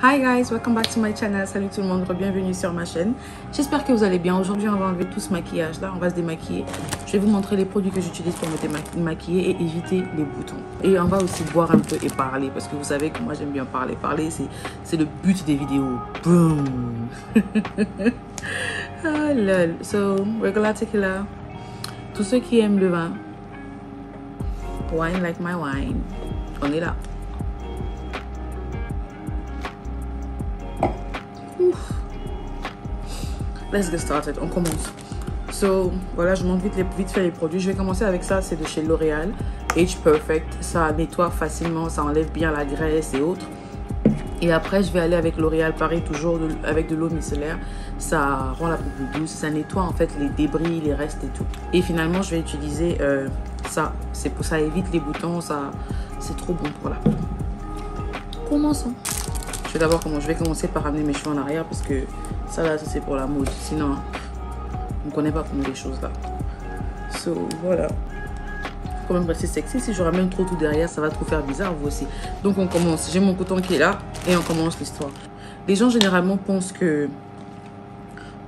Hi guys, welcome back to my channel. Salut tout le monde, bienvenue sur ma chaîne. J'espère que vous allez bien. Aujourd'hui, on va enlever tout ce maquillage là, on va se démaquiller. Je vais vous montrer les produits que j'utilise pour me démaquiller et éviter les boutons. Et on va aussi boire un peu et parler parce que vous savez que moi j'aime bien parler. Parler, c'est le but des vidéos. Boom. Ah lol. So, regular tequila. Tous ceux qui aiment le vin, wine like my wine. On est là. Let's get started, on commence. So, voilà, je montre vite fait les produits. Je vais commencer avec ça, c'est de chez L'Oréal. Age Perfect, ça nettoie facilement, ça enlève bien la graisse et autres. Et après, je vais aller avec L'Oréal, pareil, toujours avec de l'eau micellaire. Ça rend la peau plus douce, ça nettoie en fait les débris, les restes et tout. Et finalement, je vais utiliser ça. C'est pour ça évite les boutons, ça c'est trop bon pour la peau. Commençons. Je vais commencer par ramener mes cheveux en arrière parce que ça là, c'est pour la mode. Sinon, on ne connaît pas comment les choses là. So, voilà. Faut quand même rester sexy. Si je ramène trop tout derrière, ça va trop faire bizarre, vous aussi. Donc, on commence. J'ai mon coton qui est là et on commence l'histoire. Les gens, généralement, pensent que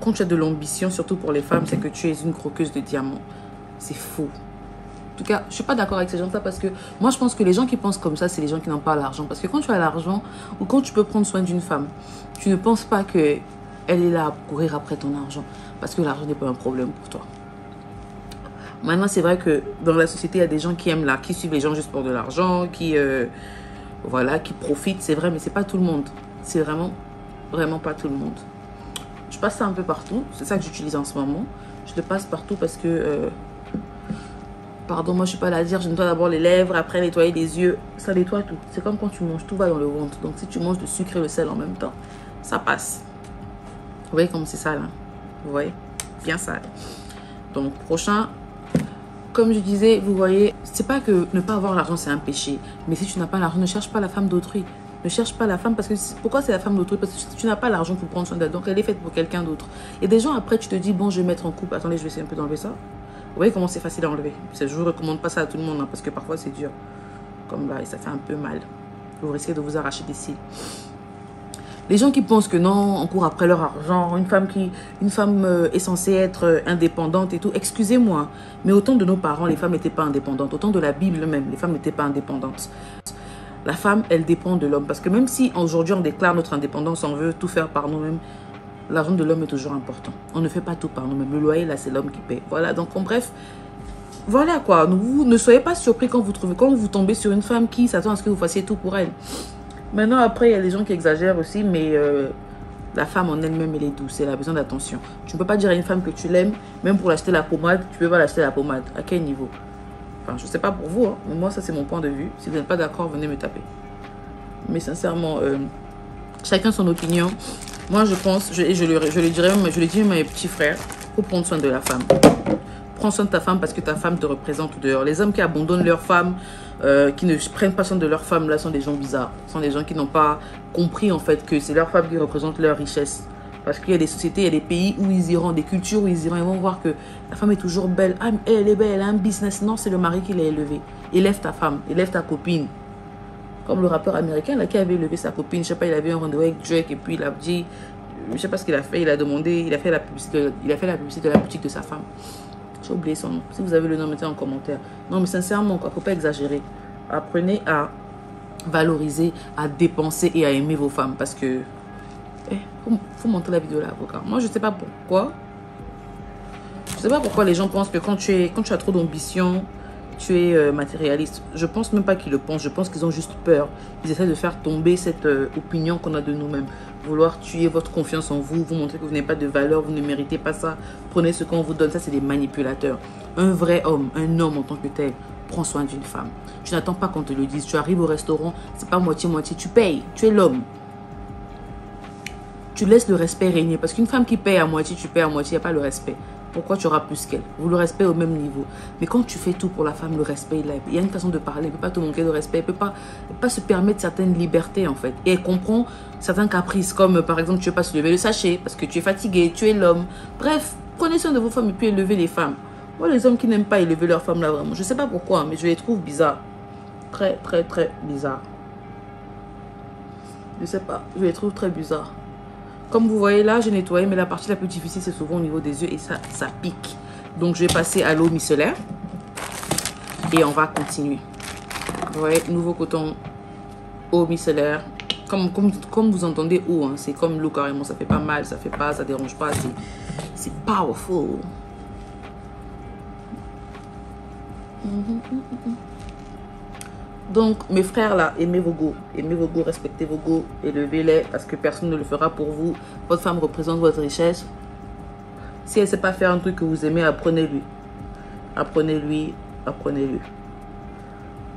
quand tu as de l'ambition, surtout pour les femmes, c'est que tu es une croqueuse de diamants. C'est faux. En tout cas, je ne suis pas d'accord avec ces gens-là parce que moi, je pense que les gens qui pensent comme ça, c'est les gens qui n'ont pas l'argent. Parce que quand tu as l'argent ou quand tu peux prendre soin d'une femme, tu ne penses pas qu'elle est là à courir après ton argent. Parce que l'argent n'est pas un problème pour toi. Maintenant, c'est vrai que dans la société, il y a des gens qui aiment là, qui suivent les gens juste pour de l'argent, voilà, qui profitent. C'est vrai, mais ce n'est pas tout le monde. C'est vraiment pas tout le monde. Je passe ça un peu partout. C'est ça que j'utilise en ce moment. Je le passe partout parce que... pardon, moi je suis pas là à dire, je nettoie d'abord les lèvres, après nettoyer les yeux, ça nettoie tout. C'est comme quand tu manges, tout va dans le ventre. Donc si tu manges le sucre et le sel en même temps, ça passe. Vous voyez comme c'est sale, hein? Vous voyez? Bien sale. Donc prochain, comme je disais, vous voyez, c'est pas que ne pas avoir l'argent c'est un péché. Mais si tu n'as pas l'argent, ne cherche pas la femme d'autrui. Ne cherche pas la femme parce que... Pourquoi c'est la femme d'autrui? Parce que si tu n'as pas l'argent pour prendre soin d'elle, donc elle est faite pour quelqu'un d'autre. Et des gens après tu te dis, bon je vais mettre en couple. Attendez, je vais essayer un peu d'enlever ça. Vous voyez comment c'est facile à enlever. Je ne recommande pas ça à tout le monde hein, parce que parfois c'est dur. Comme là, et ça fait un peu mal. Vous risquez de vous arracher des cils. Les gens qui pensent que non, on court après leur argent. Une femme est censée être indépendante et tout. Excusez-moi, mais au temps de nos parents, les femmes n'étaient pas indépendantes. Au temps de la Bible même, les femmes n'étaient pas indépendantes. La femme, elle dépend de l'homme. Parce que même si aujourd'hui on déclare notre indépendance, on veut tout faire par nous-mêmes, l'argent de l'homme est toujours important. On ne fait pas tout par nous-mêmes. Le loyer, là, c'est l'homme qui paie. Voilà, donc en bref, voilà quoi. Vous ne soyez pas surpris quand vous tombez sur une femme qui s'attend à ce que vous fassiez tout pour elle. Maintenant, après, il y a des gens qui exagèrent aussi, mais la femme en elle-même, elle est douce. Elle a besoin d'attention. Tu ne peux pas dire à une femme que tu l'aimes, même pour l'acheter la pommade, tu ne peux pas l'acheter la pommade. À quel niveau? Enfin, je ne sais pas pour vous, hein, mais moi, ça, c'est mon point de vue. Si vous n'êtes pas d'accord, venez me taper. Mais sincèrement, chacun son opinion. Moi, je pense, je le dirais même à mes petits frères, il faut prendre soin de la femme. Prends soin de ta femme parce que ta femme te représente dehors. Les hommes qui abandonnent leur femme, qui ne prennent pas soin de leur femme, là, sont des gens bizarres. Ce sont des gens qui n'ont pas compris, en fait, que c'est leur femme qui représente leur richesse. Parce qu'il y a des sociétés, il y a des pays où ils iront, des cultures où ils iront, ils vont voir que la femme est toujours belle. Ah, elle est belle, elle a un business. Non, c'est le mari qui l'a élevée. Élève ta femme, élève ta copine. Comme le rappeur américain là, qui avait élevé sa copine, je sais pas, il avait un rendez-vous avec Drake et puis il a dit, je sais pas ce qu'il a fait, il a demandé, il a fait la publicité de la boutique de sa femme. J'ai oublié son nom. Si vous avez le nom, mettez en commentaire. Non, mais sincèrement, quoi, faut pas exagérer. Apprenez à valoriser, à dépenser et à aimer vos femmes parce que faut montrer la vidéo là, avocat. Moi, je sais pas pourquoi. Je sais pas pourquoi les gens pensent que quand tu as trop d'ambition, tu es matérialiste. Je pense même pas qu'ils le pensent. Je pense qu'ils ont juste peur. Ils essaient de faire tomber cette opinion qu'on a de nous-mêmes. Vouloir tuer votre confiance en vous, vous montrer que vous n'avez pas de valeur, vous ne méritez pas ça. Prenez ce qu'on vous donne. Ça, c'est des manipulateurs. Un vrai homme, un homme en tant que tel, prend soin d'une femme. Tu n'attends pas qu'on te le dise. Tu arrives au restaurant, c'est pas moitié-moitié. Tu payes. Tu es l'homme. Tu laisses le respect régner. Parce qu'une femme qui paye à moitié, tu payes à moitié, il n'y a pas le respect. Pourquoi tu auras plus qu'elle? Vous le respect au même niveau. Mais quand tu fais tout pour la femme, le respect, il y a une façon de parler. Elle ne peut pas te manquer de respect. Elle ne peut pas se permettre certaines libertés, en fait. Et elle comprend certains caprices, comme par exemple, tu ne veux pas se lever le sachet parce que tu es fatigué, tu es l'homme. Bref, prenez soin de vos femmes et puis élevez les femmes. Moi, les hommes qui n'aiment pas élever leurs femmes, là, vraiment, je ne sais pas pourquoi, mais je les trouve bizarres. Très, très, très bizarres. Je sais pas, je les trouve très bizarres. Comme vous voyez là, j'ai nettoyé, mais la partie la plus difficile, c'est souvent au niveau des yeux et ça pique. Donc, je vais passer à l'eau micellaire et on va continuer. Vous voyez, nouveau coton, eau micellaire. Comme vous entendez eau, hein, c'est comme l'eau carrément, ça fait pas mal, ça fait pas, ça dérange pas, c'est powerful. Donc, mes frères là, aimez vos go, respectez vos go, élevez-les parce que personne ne le fera pour vous. Votre femme représente votre richesse. Si elle ne sait pas faire un truc que vous aimez, apprenez-lui. Apprenez-lui, apprenez-lui.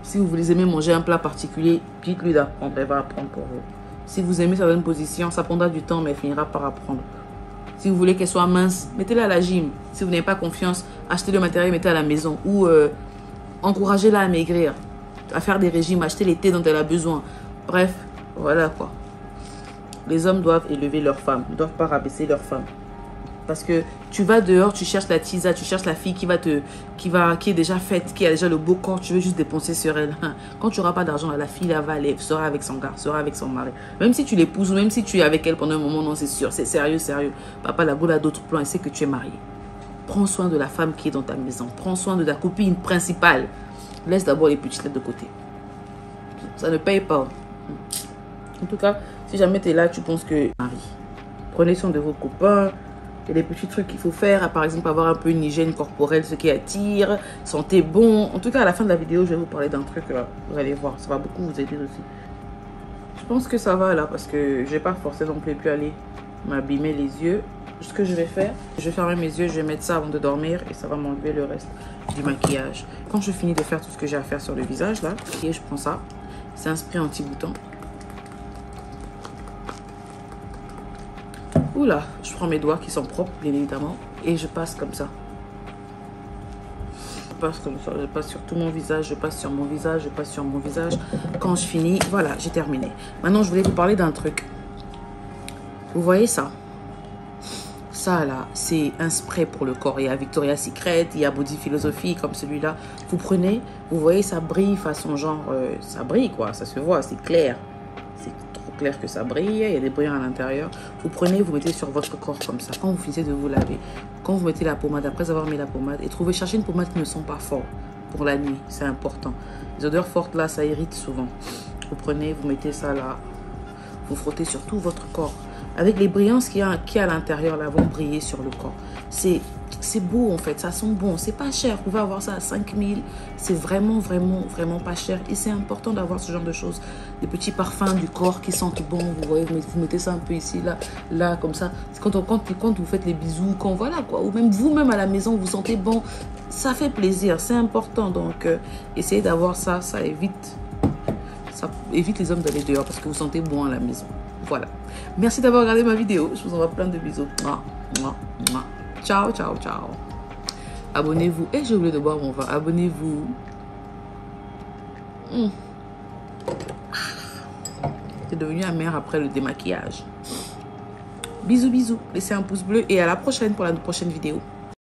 Si vous voulez aimer manger un plat particulier, dites-lui d'apprendre, elle va apprendre pour vous. Si vous aimez certaines positions, ça prendra du temps, mais elle finira par apprendre. Si vous voulez qu'elle soit mince, mettez-la à la gym. Si vous n'avez pas confiance, achetez le matériel, mettez-la à la maison. Ou encouragez-la à maigrir, à faire des régimes, acheter les thés dont elle a besoin. Bref, voilà quoi. Les hommes doivent élever leurs femmes, ne doivent pas rabaisser leurs femmes. Parce que tu vas dehors, tu cherches la tisa, tu cherches la fille qui est déjà faite, qui a déjà le beau corps, tu veux juste dépenser sur elle. Quand tu n'auras pas d'argent, la fille là va aller, sera avec son gars, sera avec son mari. Même si tu l'épouses ou même si tu es avec elle pendant un moment, non, c'est sûr, c'est sérieux, sérieux. Papa, la boule a d'autres plans, elle sait que tu es marié. Prends soin de la femme qui est dans ta maison. Prends soin de ta copine principale. Laisse d'abord les petites lettres de côté. Ça ne paye pas. En tout cas, si jamais tu es là, tu penses que mari. Prenez soin de vos copains. Il y a des petits trucs qu'il faut faire, par exemple avoir un peu une hygiène corporelle, ce qui attire, sentez bon. En tout cas, à la fin de la vidéo, je vais vous parler d'un truc, vous allez voir, ça va beaucoup vous aider aussi. Je pense que ça va là, parce que je n'ai pas forcément non plus pu aller m'abîmer les yeux. Ce que je vais faire, je vais fermer mes yeux, je vais mettre ça avant de dormir et ça va m'enlever le reste du maquillage. Quand je finis de faire tout ce que j'ai à faire sur le visage là, et je prends ça, c'est un spray anti-bouton. Oula, je prends mes doigts qui sont propres, bien évidemment, et je passe comme ça. Je passe comme ça, je passe sur tout mon visage, je passe sur mon visage, je passe sur mon visage. Quand je finis, voilà, j'ai terminé. Maintenant, je voulais vous parler d'un truc. Vous voyez ça? Ça, là, c'est un spray pour le corps. Il y a Victoria's Secret, il y a Body Philosophy, comme celui-là. Vous prenez, vous voyez, ça brille façon genre... ça brille, quoi, ça se voit, c'est clair. C'est clair que ça brille, il y a des brillants à l'intérieur. Vous prenez, vous mettez sur votre corps comme ça. Quand vous finissez de vous laver, quand vous mettez la pommade, après avoir mis la pommade, et cherchez une pommade qui ne sent pas fort pour la nuit, c'est important. Les odeurs fortes là, ça irrite souvent. Vous prenez, vous mettez ça là, vous frottez sur tout votre corps. Avec les brillances qu'il y a à l'intérieur là, vont briller sur le corps. C'est beau en fait, ça sent bon, c'est pas cher, vous pouvez avoir ça à 5000, c'est vraiment pas cher et c'est important d'avoir ce genre de choses, des petits parfums du corps qui sentent bon, vous voyez, vous mettez ça un peu ici, là, comme ça, quand vous faites les bisous, quand voilà quoi, ou même vous-même à la maison, vous sentez bon, ça fait plaisir, c'est important, donc essayez d'avoir ça, ça évite les hommes d'aller dehors parce que vous sentez bon à la maison, voilà. Merci d'avoir regardé ma vidéo, je vous envoie plein de bisous. Ciao, ciao, ciao. Abonnez-vous. Et j'ai oublié de boire mon vin. Abonnez-vous. C'est devenu amer après le démaquillage. Bisous, bisous. Laissez un pouce bleu et à la prochaine pour la prochaine vidéo.